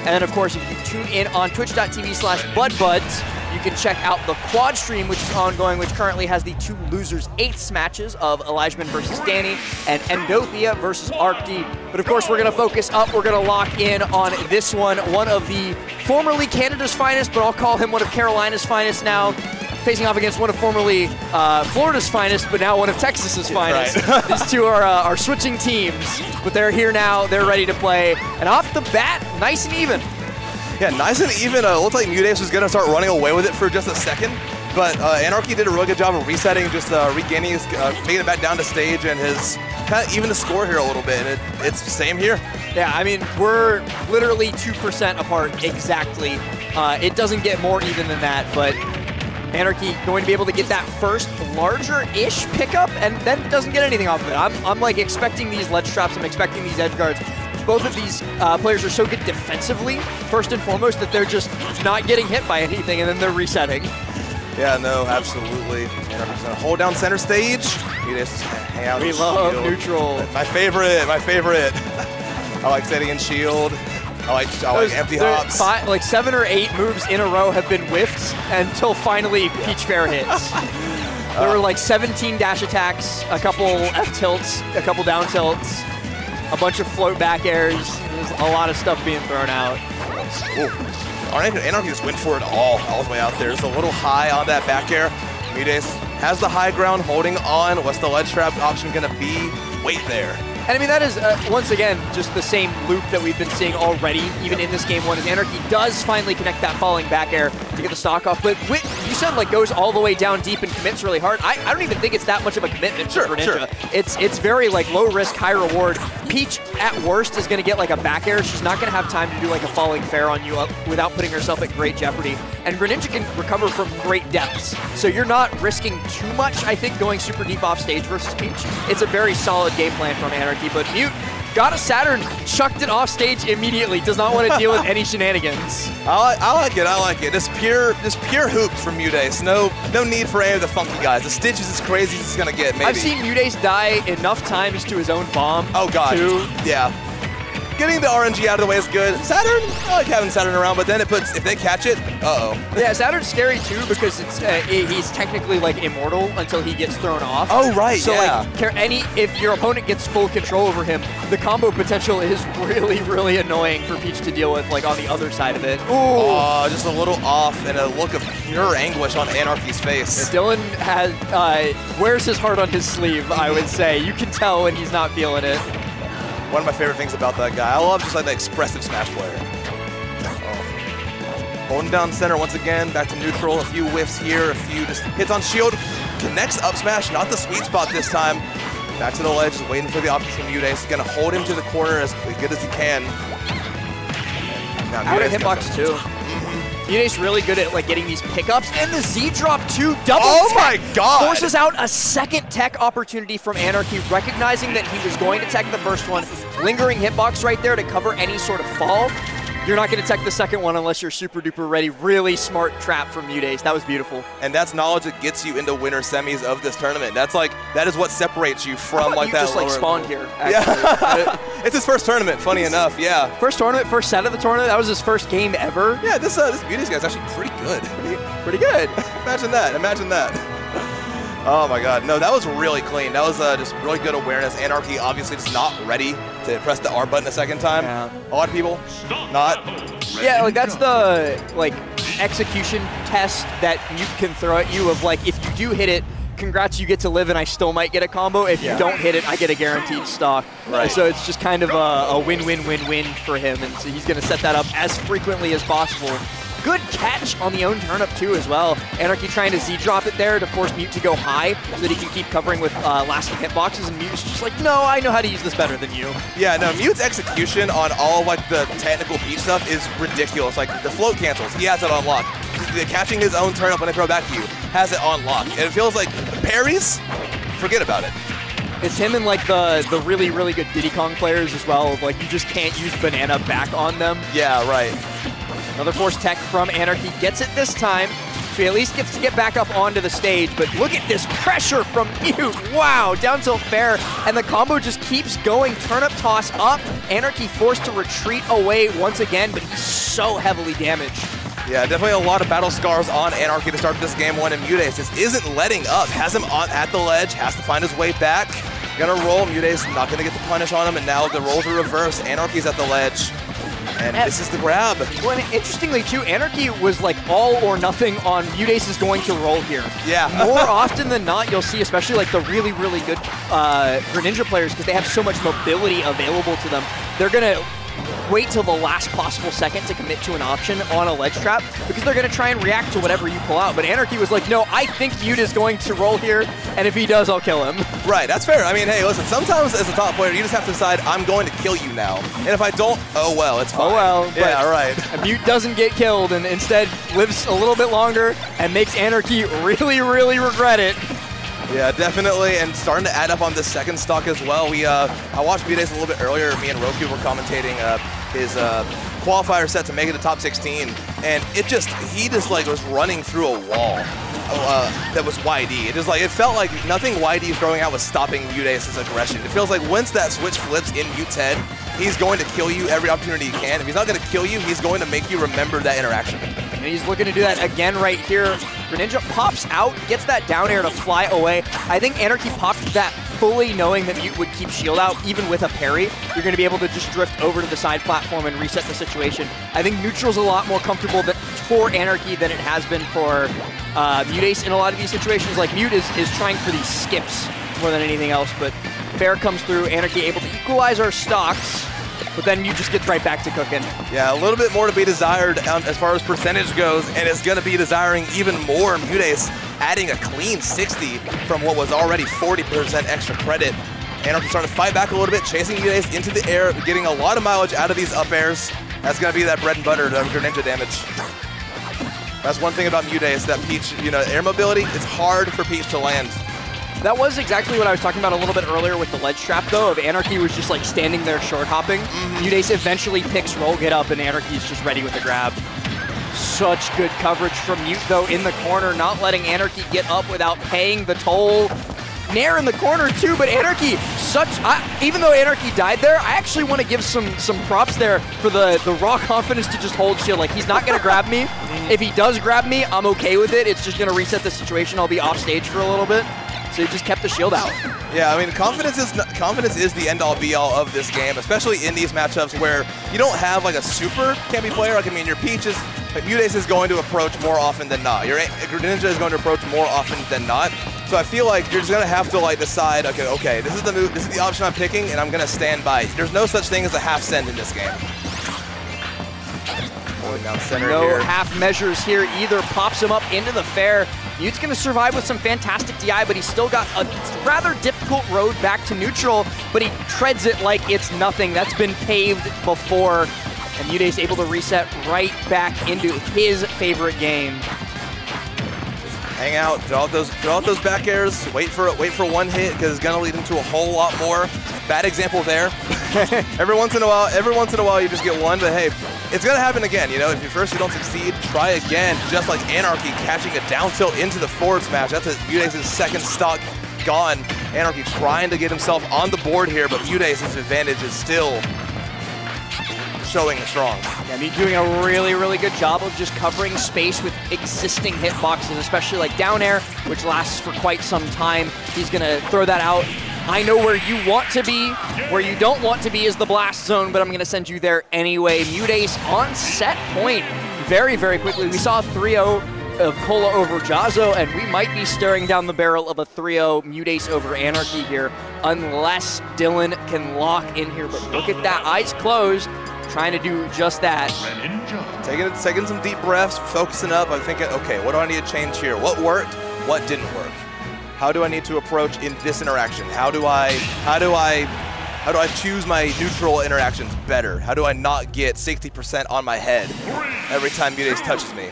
And then, of course, if you tune in on twitch.tv/BudBuds, you can check out the quad stream, which is ongoing, which currently has the 2 losers 8th matches of Elijahman versus Danny and Endothea versus Arcdy. But of course, we're going to focus up. We're going to lock in on this one of the formerly Canada's finest, but I'll call him one of Carolina's finest now, facing off against one of formerly Florida's finest, but now one of Texas's finest. Right. These two are switching teams, but they're here now. They're ready to play. And off the bat, nice and even. Yeah, nice and even. It looked like MuteAce was going to start running away with it for just a second, but Anarchy did a really good job of resetting, just regaining his, making it back down to stage, and his kind of even the score here a little bit. And it's the same here. Yeah, I mean, we're literally 2% apart exactly. It doesn't get more even than that, but Anarchy going to be able to get that first larger-ish pickup, and then doesn't get anything off of it. I'm like expecting these ledge traps. I'm expecting these edge guards. Both of these players are so good defensively, first and foremost, that they're just not getting hit by anything, and then they're resetting. Yeah, no, absolutely. Anarchy's gonna hold down center stage. MuteAce is gonna hang out. We love shield. Neutral. My favorite. I like setting in shield. I like empty hops. Like 7 or 8 moves in a row have been whiffed until finally Peach Fair hits. There were like 17 dash attacks, a couple F tilts, a couple down tilts, a bunch of float back airs. There's a lot of stuff being thrown out. Anarchy just went for it all the way out there. It's a little high on that back air. MuteAce has the high ground, holding on. What's the ledge trap option gonna be? Wait there. And I mean, that is, once again, just the same loop that we've been seeing already, even in this game one, as Anarchy does finally connect that falling back air to get the stock off. But you said, like, goes all the way down deep and commits really hard. I don't even think it's that much of a commitment for Greninja. Sure. It's very, like, low risk, high reward. Peach, at worst, is going to get, like, a back air. She's not going to have time to do, like, a falling fair on you without putting herself at great jeopardy. And Greninja can recover from great depths. So you're not risking too much, I think, going super deep off stage versus Peach. It's a very solid game plan from Anarchy. But Mute got a Saturn, chucked it off stage immediately. Does not want to deal with any shenanigans. I like it. Just pure hoops from MuteAce. No need for any of the funky guys. The Stitch is as crazy as it's gonna get. Maybe. I've seen MuteAce die enough times to his own bomb. Oh god. Too. Yeah. Getting the RNG out of the way is good. Saturn, I like having Saturn around, but then it puts, if they catch it, Yeah, Saturn's scary too because it's he's technically like immortal until he gets thrown off. Oh right, so yeah. Like if your opponent gets full control over him, the combo potential is really, really annoying for Peach to deal with, like on the other side of it. Ooh. Oh, just a little off and a look of pure anguish on Anarchy's face. Yeah, Dylan wears his heart on his sleeve, I would say. You can tell when he's not feeling it. One of my favorite things about that guy. I love just like the expressive Smash player. Holding down center once again, back to neutral. A few whiffs here, a few just hits on shield. Connects up smash, not the sweet spot this time. Back to the ledge, just waiting for the option from MuteAce. Gonna hold him to the corner as good as he can. Out of hitbox too. MuteAce really good at like getting these pickups, and the Z drop too, double tech. My god! Forces out a second tech opportunity from Anarchy, recognizing that he was going to tech the first one, lingering hitbox right there to cover any sort of fall. You're not going to tech the second one unless you're super duper ready. Really smart trap from MuteAce. That was beautiful. And that's knowledge that gets you into winner semis of this tournament. That is what separates you from like that. Just like spawned here. Actually. Yeah, it's his first tournament. Funny enough, yeah. First tournament, first set of the tournament. That was his first game ever. Yeah, this MuteAce guy's actually pretty good. Pretty good. Imagine that. Imagine that. Oh my god, no, that was really clean. That was just really good awareness. Anarchy obviously just not ready to press the R button a second time. Yeah. A lot of people not. Yeah, like that's the execution test that you can throw at you of like, if you do hit it, congrats, you get to live and I still might get a combo. If you don't hit it, I get a guaranteed stock. Right. So it's just kind of a win-win-win-win for him, and so he's going to set that up as frequently as possible. Good catch on the own turnip too as well. Anarchy trying to Z-drop it there to force Mute to go high so that he can keep covering with lasting hitboxes, and Mute's just like, no, I know how to use this better than you. Yeah, no, Mute's execution on all of like the technical Peach stuff is ridiculous. Like the float cancels, he has it on lock. Catching his own turnip when they throw back to you, has it on lock. And it feels like parries, forget about it. It's him and like the really, really good Diddy Kong players as well. Like you just can't use banana back on them. Yeah, right. Another force tech from Anarchy, gets it this time. So he at least gets to get back up onto the stage, but look at this pressure from Mute. Wow, down tilt fair, and the combo just keeps going. Turnip toss up. Anarchy forced to retreat away once again, but he's so heavily damaged. Yeah, definitely a lot of battle scars on Anarchy to start this game 1, and MuteAce just isn't letting up. Has him at the ledge, has to find his way back. Gonna roll, MuteAce not gonna get the punish on him, and now the rolls are reversed. Anarchy's at the ledge, and this is the grab. Well, and interestingly too, Anarchy was like all or nothing on MuteAce is going to roll here. Yeah. More often than not, you'll see, especially like the really, really good Greninja players, because they have so much mobility available to them, they're gonna wait till the last possible second to commit to an option on a ledge trap, because they're going to try and react to whatever you pull out. But Anarchy was like, no, I think Mute is going to roll here, and if he does, I'll kill him. Right, that's fair. I mean, hey, listen, sometimes as a top player, you just have to decide, I'm going to kill you now. And if I don't, oh well, it's fine. Oh well. Yeah, right. Mute doesn't get killed, and instead lives a little bit longer and makes Anarchy really, really regret it. Yeah, definitely, and starting to add up on this second stock as well. I watched MuteAce a little bit earlier. Me and Roku were commentating his qualifier set to make it to top 16, and he just like was running through a wall that was YD. It felt like nothing YD is throwing out was stopping MuteAce's aggression. It feels like once that switch flips in Mute's head, he's going to kill you every opportunity he can. If he's not going to kill you, he's going to make you remember that interaction. And he's looking to do that again right here. Greninja pops out, gets that down air to fly away. I think Anarchy popped that fully knowing that Mute would keep shield out, even with a parry. You're going to be able to just drift over to the side platform and reset the situation. I think neutral's a lot more comfortable for Anarchy than it has been for MuteAce in a lot of these situations. Like Mute is trying for these skips more than anything else, but fair comes through. Anarchy able to equalize our stocks, but then Mute just gets right back to cooking. Yeah, a little bit more to be desired as far as percentage goes, and it's going to be desiring even more. MuteAce adding a clean 60 from what was already 40% extra credit. Anarchy starting to fight back a little bit, chasing MuteAce into the air, getting a lot of mileage out of these up airs. That's going to be that bread and butter to Greninja damage. That's one thing about MuteAce, that Peach, air mobility, it's hard for Peach to land. That was exactly what I was talking about a little bit earlier with the ledge trap, though, of Anarchy was just like standing there short hopping. MuteAce eventually picks roll, get up, and Anarchy's just ready with the grab. Such good coverage from Mute, though, in the corner, not letting Anarchy get up without paying the toll. Nair in the corner, too, but Anarchy, even though Anarchy died there, I actually want to give some props there for the raw confidence to just hold shield. Like, he's not going to grab me. If he does grab me, I'm okay with it. It's just going to reset the situation. I'll be off stage for a little bit. So he just kept the shield out. Yeah, I mean, confidence is the end-all, be-all of this game, especially in these matchups where you don't have like a super campy player. Like, I mean, your Peach is, like, MuteAce is going to approach more often than not. Your Greninja is going to approach more often than not. So I feel like you're just gonna have to like decide, okay, this is the move, this is the option I'm picking, and I'm gonna stand by it. There's no such thing as a half send in this game. Pulling down center here. No half measures here either. Pops him up into the fair. Mute's going to survive with some fantastic DI, but he's still got a rather difficult road back to neutral, but he treads it like it's nothing. That's been paved before, and MuteAce able to reset right back into his favorite game. Hang out, draw out those back airs, wait for one hit, because it's going to lead into a whole lot more. Bad example there. every once in a while you just get one, but hey, it's going to happen again. If at first you don't succeed, try again. Just like Anarchy catching a down tilt into the forward smash. That's MuteAce's second stock gone. Anarchy trying to get himself on the board here, but MuteAce's advantage is still showing strong. Yeah, Mute doing a really, really good job of just covering space with existing hitboxes, especially like down air, which lasts for quite some time. He's going to throw that out. I know where you want to be. Where you don't want to be is the blast zone, but I'm going to send you there anyway. MuteAce on set point very, very quickly. We saw a 3-0 of Cola over Jazzo, and we might be staring down the barrel of a 3-0 MuteAce over Anarchy here, unless Dylan can lock in here. But look at that, eyes closed, trying to do just that. Taking some deep breaths, focusing up. I'm thinking, okay, what do I need to change here? What worked? What didn't work? How do I need to approach in this interaction? How do I choose my neutral interactions better? How do I not get 60% on my head every time MuteAce touches me?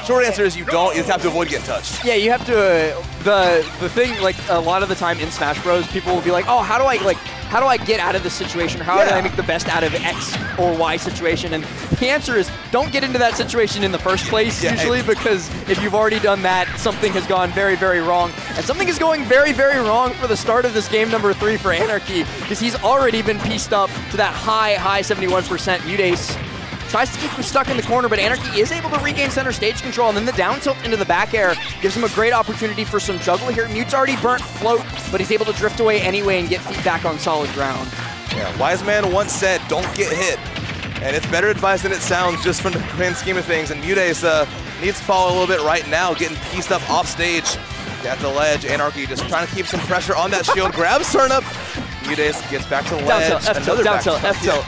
Short answer is you don't. You just have to avoid getting touched. Yeah, you have to. The thing, like, a lot of the time in Smash Bros, people will be like, oh, how do I like how do I get out of this situation? How do I make the best out of X or Y situation? And the answer is don't get into that situation in the first place, usually, because if you've already done that, something has gone very, very wrong. And something is going very, very wrong for the start of this game number 3 for Anarchy, because he's already been pieced up to that high 71%. MuteAce tries to keep him stuck in the corner, but Anarchy is able to regain center stage control, and then the down tilt into the back air gives him a great opportunity for some juggle here. Mute's already burnt float, but he's able to drift away anyway and get feet back on solid ground. Yeah, wise man once said, don't get hit. And it's better advice than it sounds just from the grand scheme of things. And MuteAce needs to follow a little bit right now, getting pieced up off stage at the ledge. Anarchy just trying to keep some pressure on that shield. Grabs turnip. MuteAce gets back to the ledge. Down tilt, F tilt, down tilt, F tilt.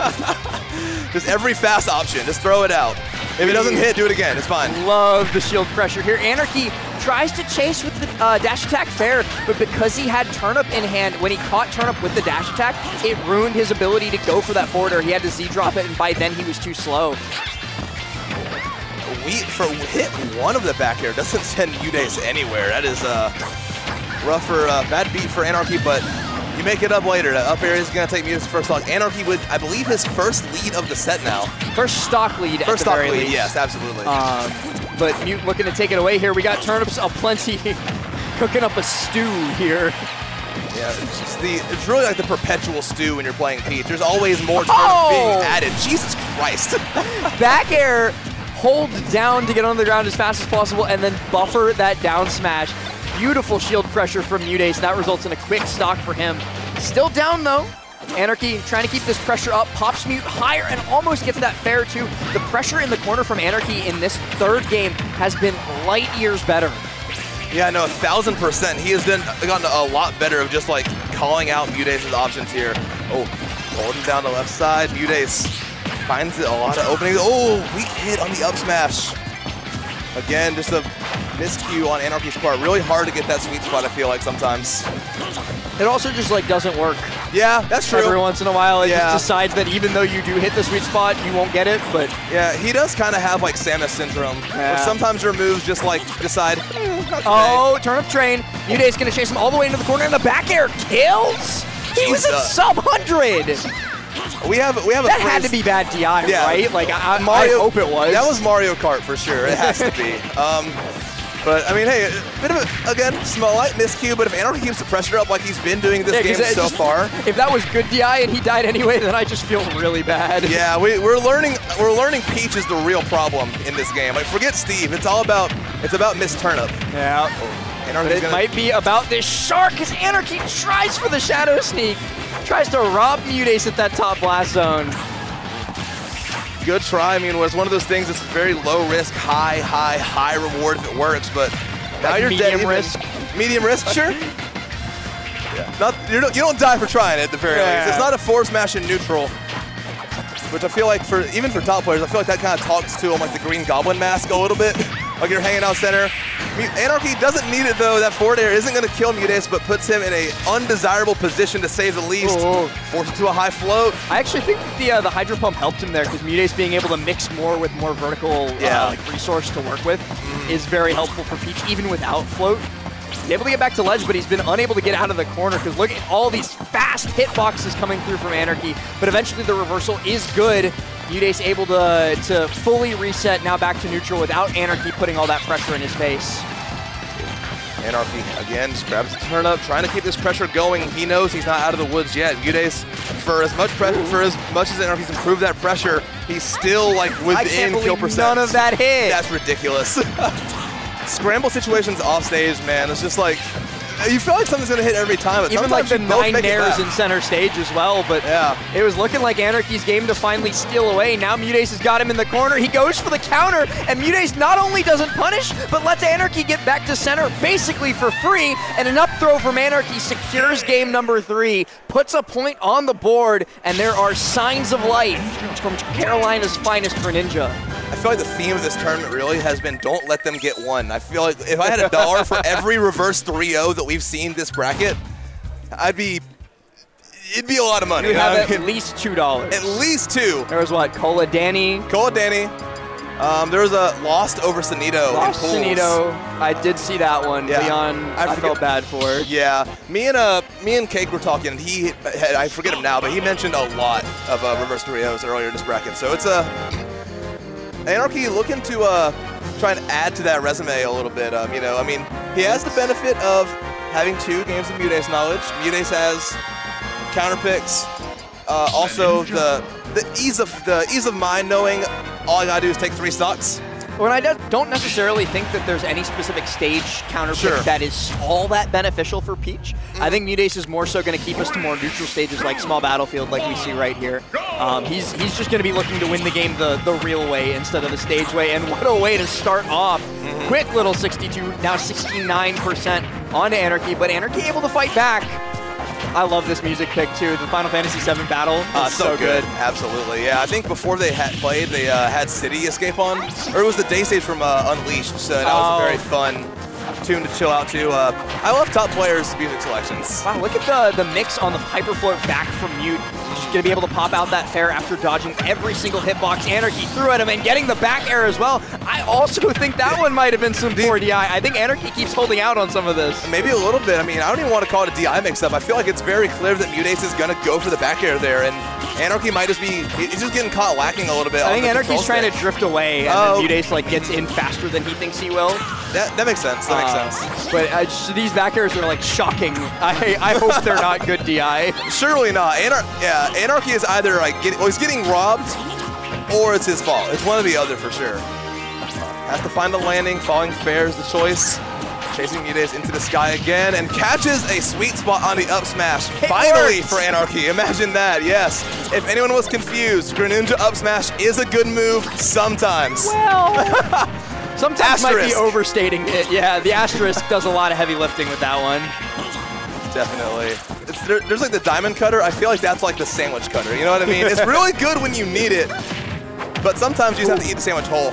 Just every fast option, just throw it out. If it doesn't hit, do it again, it's fine. Love the shield pressure here. Anarchy tries to chase with the dash attack fair, but because he had turnip in hand, when he caught turnip with the dash attack, it ruined his ability to go for that forward air. He had to Z-drop it, and by then he was too slow. For hit one of the back air doesn't send MuteAce anywhere. That is rough for bad beat for Anarchy, but you make it up later. That up air is going to take MuteAce's first stock. Anarchy with, I believe, his first lead of the set now. First stock lead. First stock lead, least. yes, absolutely. But Mute looking to take it away here. We got turnips aplenty, cooking up a stew here. Yeah, it's really like the perpetual stew when you're playing Peach. There's always more turnips being added. Jesus Christ. Back air, hold down to get on the ground as fast as possible, and then buffer that down smash. Beautiful shield pressure from MuteAce. That results in a quick stock for him. Still down though. Anarchy trying to keep this pressure up, pops Mute higher and almost gets that fair too. The pressure in the corner from Anarchy in this third game has been light years better. Yeah, no, 1000%. He has gotten a lot better of just like calling out MuteAce's options here. Oh, holding down the left side. MuteAce finds a lot of openings. Oh, weak hit on the up smash. Again, just a miscue on Anarchy's part. Really hard to get that sweet spot, I feel like, sometimes. It also just like doesn't work. Yeah, that's true. Every once in a while, it just decides that even though you do hit the sweet spot, you won't get it, but... Yeah, he does kind of have like Samus syndrome, where sometimes your moves just like decide, not today. Oh, turnip train. MuteAce gonna chase him all the way into the corner, and the back air kills? He was at sub 100! We have a that had to be bad DI, right? Like, I hope it was. That was Mario Kart for sure. It has to be. But, I mean, hey, a bit of a, again, slight miscue, but if Anarchy keeps the pressure up like he's been doing this game so far. If that was good DI and he died anyway, then I just feel really bad. Yeah, we're learning Peach is the real problem in this game. Like, forget Steve. It's about Miss Turnip. Yeah. But it might be about this shark as Anarchy tries for the shadow sneak. Tries to rob MuteAce at that top blast zone. Good try. I mean, it was one of those things that's very low risk, high reward if it works, but now like you're medium risk. Medium risk, sure. You don't die for trying it at the very least. It's not a forward smash in neutral, which I feel like even for top players, I feel like that kind of talks to them like the Green Goblin mask a little bit. Like you're hanging out center. Anarchy doesn't need it though. That forward air isn't going to kill MuteAce, but puts him in an undesirable position to say the least. Forced to a high float. I actually think that the Hydro Pump helped him there because MuteAce being able to mix more with more vertical like resource to work with is very helpful for Peach, even without float. He's able to get back to ledge, but he's been unable to get out of the corner because look at all these fast hitboxes coming through from Anarchy. But eventually the reversal is good. MuteAce able to fully reset, now back to neutral without Anarchy putting all that pressure in his face. Anarchy, again, just grabs the turn up, trying to keep this pressure going. He knows he's not out of the woods yet. MuteAce, for as much as Anarchy's improved that pressure, he's still like within kill percent. None of that hit. That's ridiculous. Scramble situations off stage, man, it's just like, you feel like something's going to hit every time. But even like the 9 nairs in center stage as well, but it was looking like Anarchy's game to finally steal away. Now MuteAce has got him in the corner. He goes for the counter, and MuteAce not only doesn't punish, but lets Anarchy get back to center basically for free, and an up throw from Anarchy secures game number 3, puts a point on the board, and there are signs of life from Carolina's finest Greninja. I feel like the theme of this tournament really has been don't let them get one. I feel like if I had $1 for every reverse 3-0 that we've seen this bracket, it'd be a lot of money. You have at least $2. At least 2. There was what, Cola Danny, There was a Lost over Sunito. Lost Sunito. I did see that one. Yeah. Leon, I felt bad for. Yeah. Me and Cake were talking, and I forget him now, but he mentioned a lot of reverse Doritos earlier in this bracket. So it's Anarchy looking to try and add to that resume a little bit. You know, I mean, he has the benefit of having 2 games of MuteAce knowledge. MuteAce has counter picks. Also the ease of mind knowing all I gotta do is take 3 stocks. Well, I don't necessarily think that there's any specific stage counter pick that is all that beneficial for Peach. I think MuteAce is more so going to keep us to more neutral stages like Small Battlefield like we see right here. He's just going to be looking to win the game the real way instead of the stage way, and what a way to start off. Quick little 62, now 69% on Anarchy, but Anarchy able to fight back. I love this music pick too. The Final Fantasy VII battle, so good. Absolutely, yeah. I think before they had played, they had City Escape on, or it was the day stage from Unleashed. So that was a very fun tune to chill out to. I love top players' music selections. Wow, look at the mix on the hyper float back from Mute. Just gonna be able to pop out that fair after dodging every single hitbox Anarchy threw at him and getting the back air as well. I also think that one might have been some poor DI. I think Anarchy keeps holding out on some of this. Maybe a little bit. I mean, I don't even want to call it a DI mix-up. I feel like it's very clear that MuteAce is gonna go for the back air there, and Anarchy might just be, he's just getting caught lacking a little bit. I think Anarchy's trying to drift away, and then MuteAce like gets in faster than he thinks he will. That makes sense. That makes sense. But these back airs are like shocking. I hope they're not good DI. Surely not. Anarchy is either like he's getting robbed, or it's his fault. It's one or the other for sure. Has to find the landing. Falling fair is the choice. Chasing MuteAce into the sky again, and catches a sweet spot on the up smash. Finally for Anarchy. Imagine that, yes. If anyone was confused, Greninja up smash is a good move sometimes. Well, sometimes might be overstating it. Yeah, the asterisk does a lot of heavy lifting with that one. Definitely. There's like the diamond cutter. I feel like that's like the sandwich cutter. You know what I mean? It's really good when you need it, but sometimes you just have to eat the sandwich whole.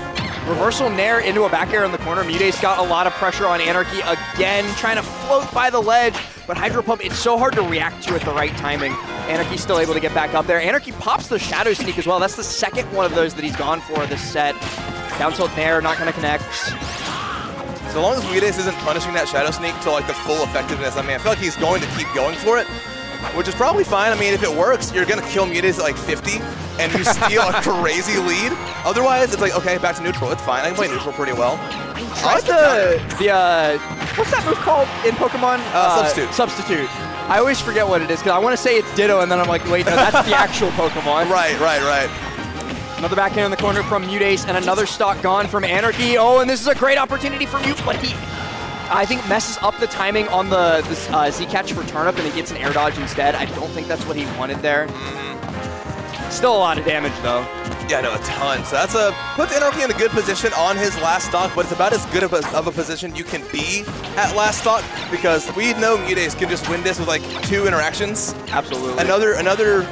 Reversal Nair into a back air in the corner. MuteAce got a lot of pressure on Anarchy again, trying to float by the ledge, but Hydro Pump, it's so hard to react to at the right timing. Anarchy's still able to get back up there. Anarchy pops the Shadow Sneak as well. That's the second one of those that he's gone for this set. Down tilt Nair, not going to connect. So long as MuteAce isn't punishing that Shadow Sneak to like the full effectiveness, I mean, I feel like he's going to keep going for it, which is probably fine. I mean, if it works, you're going to kill MuteAce at like 50, and you steal a crazy lead. Otherwise, it's like, okay, back to neutral. It's fine. I can play neutral pretty well. What's that move called in Pokemon? Substitute. Substitute. I always forget what it is, because I want to say it's Ditto, and then I'm like, wait, no, that's the actual Pokemon. Right. Another backhand in the corner from MuteAce, and another stock gone from Anarchy. Oh, and this is a great opportunity for Mute, but he, I think, messes up the timing on the Z-catch for turn-up, and he gets an air dodge instead. I don't think that's what he wanted there. Still a lot of damage, though. Yeah, no, a ton. So that's puts Anarchy in a good position on his last stock, but it's about as good of a position you can be at last stock, because we know MuteAce can just win this with like 2 interactions. Absolutely. Another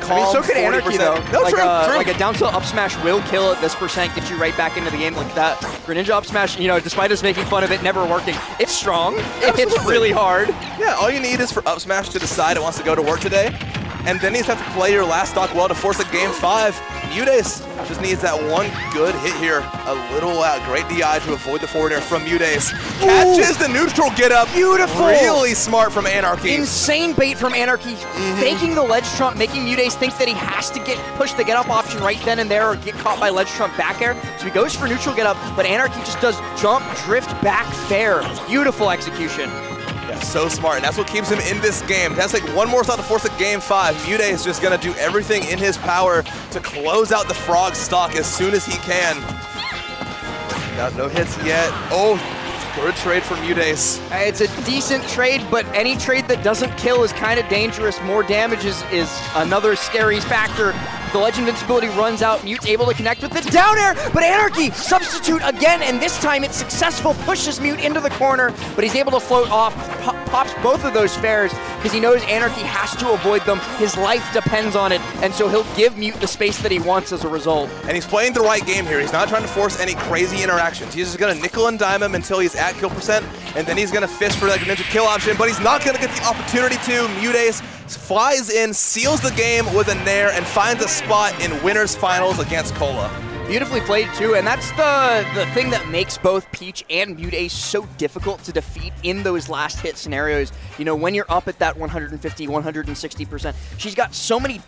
calm. I mean, so could Anarchy though. No, like, true. Like a down tilt up smash will kill at this percent, get you right back into the game like that. Greninja up smash, you know, despite us making fun of it never working, it's strong. It hits really hard. Yeah, all you need is for up smash to decide it wants to go to work today, and then you just have to play your last stock well to force a game 5. MuteAce just needs that one good hit here. A little great DI to avoid the forward air from MuteAce. Catches the neutral get up. Beautiful. Really smart from Anarchy. Insane bait from Anarchy. Faking the ledge trump, making MuteAce think that he has to push the get up option right then and there or get caught by ledge trump back air. So he goes for neutral get up, but Anarchy just does jump, drift, back, fair. Beautiful execution. Yeah, so smart, and that's what keeps him in this game. That's like one more shot to force a game 5. MuteAce is just gonna do everything in his power to close out the frog stock as soon as he can. Got no hits yet. Oh, good trade for MuteAce. It's a decent trade, but any trade that doesn't kill is kind of dangerous. More damage is another scary factor. The Ledge Invincibility runs out. Mute's able to connect with the down air, but Anarchy substitute again, and this time it's successful. Pushes Mute into the corner, but he's able to float off, pops both of those fairs because he knows Anarchy has to avoid them. His life depends on it, and so he'll give Mute the space that he wants as a result. And he's playing the right game here. He's not trying to force any crazy interactions. He's just going to nickel and dime him until he's at kill percent, and then he's going to fish for that Greninja kill option, but he's not going to get the opportunity to. MuteAce flies in, seals the game with a Nair, and finds a spot in winners finals against Cola. Beautifully played too, and that's the thing that makes both Peach and MuteAce so difficult to defeat in those last hit scenarios. You know, when you're up at that 150, 160%, she's got so many